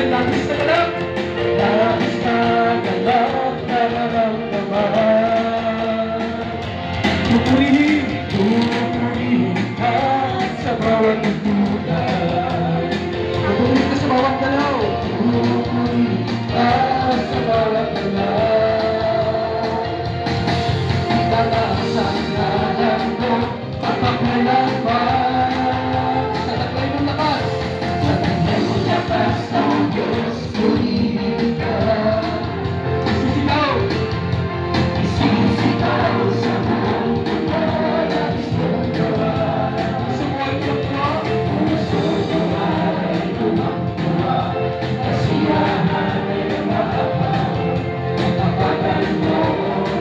labis na galak, labis na galak, nararamdaman. Pupurihin ka sa bawat tugtugan, pupurihin ka sa bawat galaw, pupurihin ka sa bawat galaw. Itatasan na lang ko, papakalaman, sa taglay ng lakas, sa taglay ng lakas ng Diyos, purihin ka. Isisitaw, isisitaw sa buong mundo, labis mong gawa. Gusto mo ay tumakbo? Gusto mo ay tumakbo, kasiyahan ay namahabaw. Ang kapatan mo,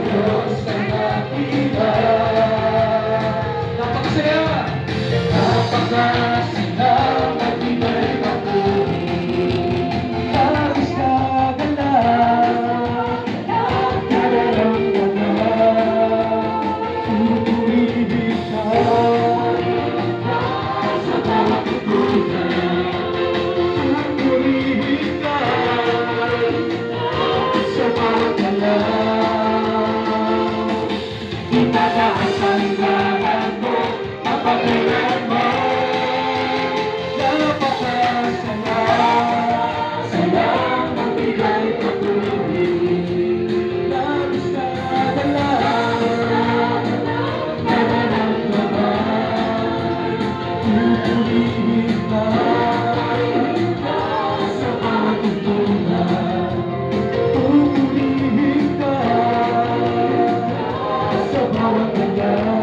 Diyos, ay nakita. Napakasaya! Napakasaya, matibay papuri. Labis na galak, nararamdaman. Pupurihin ka sa bawat tugtugan, pupurihin ka sa bawat galaw. Itataas ang ngalan mo, papakailanman. Napakasaya, saya magbigay papuri. Labis na galak, nararamdaman. Pupurihin ka sa bawat tugtugan, pupurihin ka sa bawat galaw.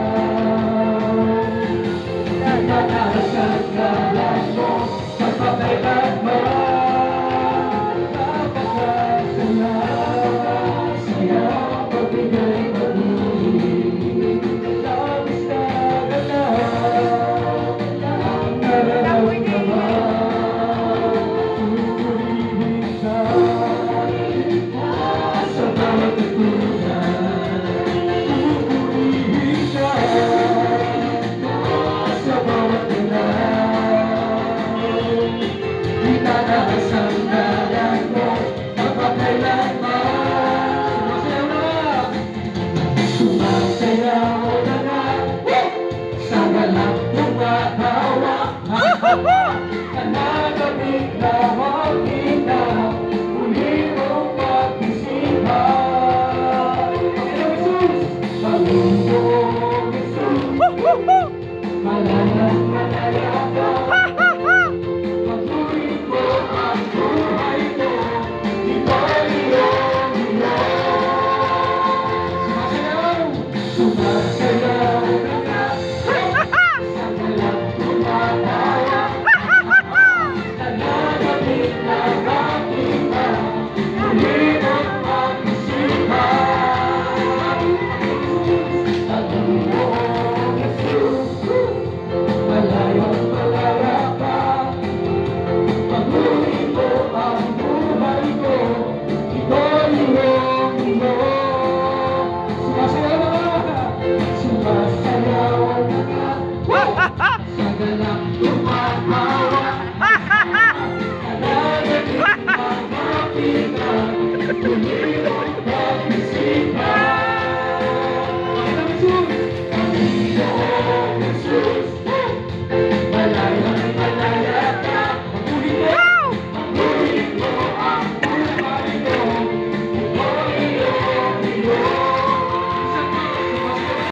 Itataas ang ngalan mo, papakailanman. Napakasaya, saya magbigay papuri. Labis na galak, nararamdaman. Pupurihin ka sa bawat tugtugan, pupurihin ka sa bawat galaw. Itataas ang ngalan mo, papakailanman. Sumasayaw na nga sa galak ng mahawa.